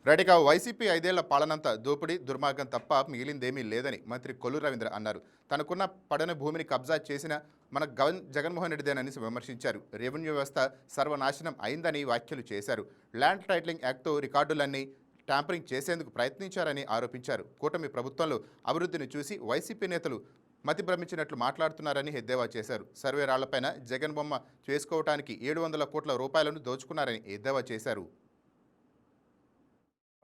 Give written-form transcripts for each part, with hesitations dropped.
రైట్గా YCP 5 ఏళ్ల పాలనంతా దోపిడీ దుర్మార్గం తప్ప మిగిలిందేమీ లేదని మంత్రి కొల్లు రవీంద్ర అన్నారు. తనకున్న పడని భూమిని కబ్జా చేసిన మన జగన్మోహన్ రెడ్డిదేనని విమర్శించారు. రెవెన్యూ వ్యవస్థ సర్వనాశనం అయిందని వ్యాఖ్యలు చేశారు. ల్యాండ్ టైటిలింగ్ యాక్ట్తో రికార్డులన్నీ ట్యాంపరింగ్ చేసేందుకు ప్రయత్నించారని ఆరోపించారు. కూటమి ప్రభుత్వంలో అభివృద్ధిని చూసి వైసీపీ నేతలు మతి భ్రమించినట్లు మాట్లాడుతున్నారని ఎద్దేవా చేశారు. సర్వే రాళ్లపైన జగన్ బొమ్మ చేసుకోవటానికి 700 కోట్ల రూపాయలను దోచుకున్నారని ఎద్దేవా చేశారు.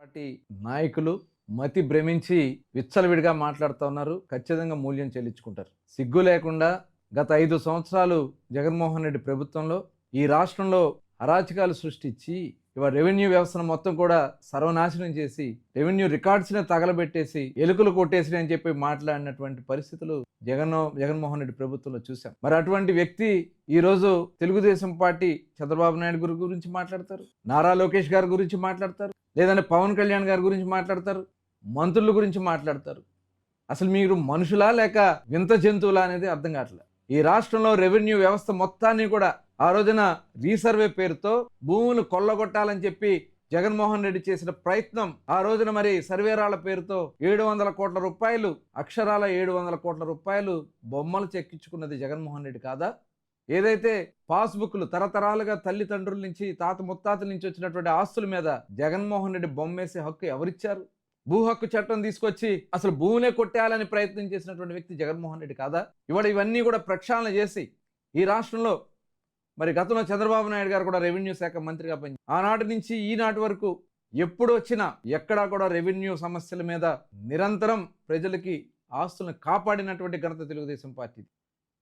పార్టీ నాయకులు మతి భ్రమించి విచ్చలవిడిగా మాట్లాడుతూ ఉన్నారు. ఖచ్చితంగా మూల్యం చెల్లించుకుంటారు. సిగ్గు లేకుండా గత 5 సంవత్సరాలు జగన్మోహన్ రెడ్డి ప్రభుత్వంలో ఈ రాష్ట్రంలో అరాచకాలు సృష్టించి ఇవాళ రెవెన్యూ వ్యవస్థను మొత్తం కూడా సర్వనాశనం చేసి రెవెన్యూ రికార్డ్స్ని తగలబెట్టేసి ఎలుకలు కొట్టేసి అని చెప్పి మాట్లాడినటువంటి పరిస్థితులు జగన్మోహన్ రెడ్డి ప్రభుత్వంలో చూసాం. మరి అటువంటి వ్యక్తి ఈరోజు తెలుగుదేశం పార్టీ చంద్రబాబు నాయుడు గురించి మాట్లాడతారు, నారా లోకేష్ గారి గురించి మాట్లాడతారు, లేదంటే పవన్ కళ్యాణ్ గారి గురించి మాట్లాడతారు, మంత్రుల గురించి మాట్లాడతారు. అసలు మీరు మనుషులా లేక వింత జంతువులా అనేది అర్థం కావట్లేదు. ఈ రాష్ట్రంలో రెవెన్యూ వ్యవస్థ మొత్తాన్ని కూడా ఆ రోజున రీసర్వే పేరుతో భూములు కొల్లగొట్టాలని చెప్పి జగన్మోహన్ రెడ్డి చేసిన ప్రయత్నం, ఆ రోజున మరి సర్వేరాళ్ల పేరుతో 700 కోట్ల రూపాయలు, అక్షరాల 700 కోట్ల రూపాయలు బొమ్మలు చెక్కించుకున్నది జగన్మోహన్ రెడ్డి కాదా? ఏదైతే పాస్బుక్లు తరతరాలుగా తల్లిదండ్రుల నుంచి తాత ముత్తాతల నుంచి వచ్చినటువంటి ఆస్తుల మీద జగన్మోహన్ రెడ్డి బొమ్మేసే హక్కు ఎవరిచ్చారు? భూ హక్కు చట్టం తీసుకొచ్చి అసలు భూమినే కొట్టేయాలని ప్రయత్నం చేసినటువంటి వ్యక్తి జగన్మోహన్ రెడ్డి కాదా? ఇవాళ ఇవన్నీ కూడా ప్రక్షాళన చేసి ఈ రాష్ట్రంలో మరి గతంలో చంద్రబాబు నాయుడు గారు కూడా రెవెన్యూ శాఖ మంత్రిగా పనిచేశారు. ఆనాటి నుంచి ఈనాటి వరకు ఎప్పుడు వచ్చినా ఎక్కడా కూడా రెవెన్యూ సమస్యల మీద నిరంతరం ప్రజలకి ఆస్తులను కాపాడినటువంటి ఘనత తెలుగుదేశం పార్టీ.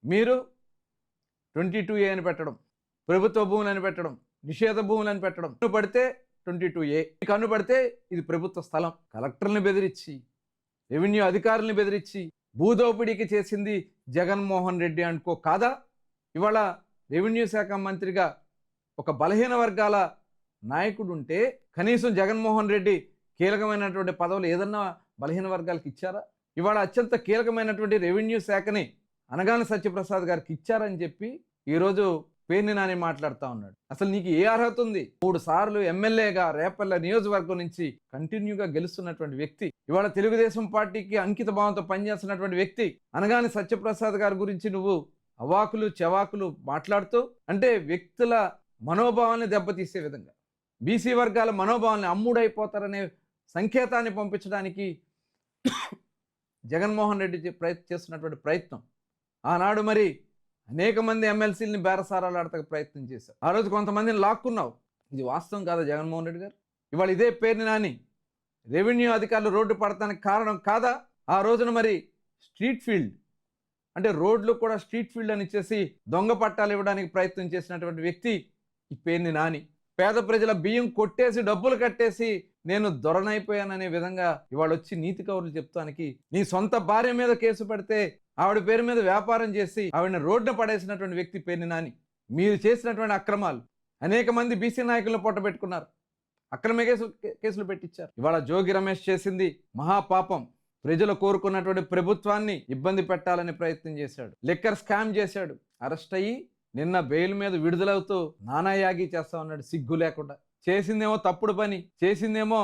మీరు 22A అని పెట్టడం, ప్రభుత్వ భూములని పెట్టడం, నిషేధ భూములని పెట్టడం, కన్ను పడితే 22A, కన్ను పడితే ఇది ప్రభుత్వ స్థలం. కలెక్టర్ని బెదిరించి, రెవెన్యూ అధికారులను బెదిరించి భూదోపిడీకి చేసింది జగన్మోహన్ రెడ్డి అనుకో కాదా? ఇవాళ రెవెన్యూ శాఖ మంత్రిగా ఒక బలహీన వర్గాల నాయకుడు ఉంటే కనీసం జగన్మోహన్ రెడ్డి కీలకమైనటువంటి పదవులు ఏదన్నా బలహీన వర్గాలకు ఇచ్చారా? ఇవాళ అత్యంత కీలకమైనటువంటి రెవెన్యూ శాఖని అనగాని సత్యప్రసాద్ గారికి ఇచ్చారని చెప్పి ఈరోజు పేర్ని నాని మాట్లాడుతూ ఉన్నాడు. అసలు నీకు ఏ అర్హత ఉంది? 3 సార్లు ఎమ్మెల్యేగా రేపల్లె నియోజకవర్గం నుంచి కంటిన్యూగా గెలుస్తున్నటువంటి వ్యక్తి, ఇవాళ తెలుగుదేశం పార్టీకి అంకిత భావంతో పనిచేస్తున్నటువంటి వ్యక్తి అనగాని సత్యప్రసాద్ గారి గురించి నువ్వు అవాకులు చెవాకులు మాట్లాడుతూ, అంటే వ్యక్తుల మనోభావాన్ని దెబ్బతీసే విధంగా, బీసీ వర్గాల మనోభావాన్ని అమ్ముడైపోతారనే సంకేతాన్ని పంపించడానికి జగన్మోహన్ రెడ్డి చేస్తున్నటువంటి ప్రయత్నం. ఆనాడు మరి అనేక మంది ఎమ్మెల్సీలని బేరసారాలు ఆడతాక ప్రయత్నం చేశారు. ఆ రోజు కొంతమందిని లాక్కున్నావు. ఇది వాస్తవం కాదా జగన్మోహన్ రెడ్డి గారు? ఇవాళ ఇదే పేరుని నాని రెవెన్యూ అధికారులు రోడ్డు పడటానికి కారణం కాదా? ఆ రోజున మరి స్ట్రీట్ ఫీల్డ్ అంటే రోడ్లు కూడా స్ట్రీట్ ఫీల్డ్ అని ఇచ్చేసి దొంగ పట్టాలు ఇవ్వడానికి ప్రయత్నం చేసినటువంటి వ్యక్తి ఈ పేరుని నాని. పేద ప్రజల బియ్యం కొట్టేసి డబ్బులు కట్టేసి నేను దొరనైపోయాననే విధంగా ఇవాళ వచ్చి నీతి కౌరులు చెప్తానికి, నీ సొంత భార్య మీద కేసు పెడితే ఆవిడ పేరు మీద వ్యాపారం చేసి ఆవిడని రోడ్డున పడేసినటువంటి వ్యక్తి పేరుని నాని. మీరు చేసినటువంటి అక్రమాలు అనేక మంది బీసీ నాయకులను పొట్టబెట్టుకున్నారు, అక్రమ కేసులు పెట్టించారు. ఇవాళ జోగి రమేష్ చేసింది మహాపాపం. ప్రజలు కోరుకున్నటువంటి ప్రభుత్వాన్ని ఇబ్బంది పెట్టాలని ప్రయత్నం చేశాడు, లిక్కర్ స్కామ్ చేశాడు. అరెస్ట్ అయ్యి నిన్న బెయిల్ మీద విడుదలవుతూ నానాయాగి చేస్తా ఉన్నాడు సిగ్గు లేకుండా. చేసిందేమో తప్పుడు పని, చేసిందేమో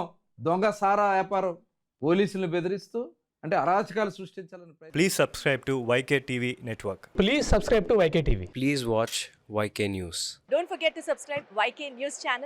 దొంగ సారా వ్యాపారం, పోలీసులను బెదిరిస్తూ అంటే అరాచకాలు సృష్టించాలని ప్రయత్నం. Please subscribe to YK TV Network. Please subscribe to YK TV. Please watch YK News. Don't forget to subscribe YK News channel.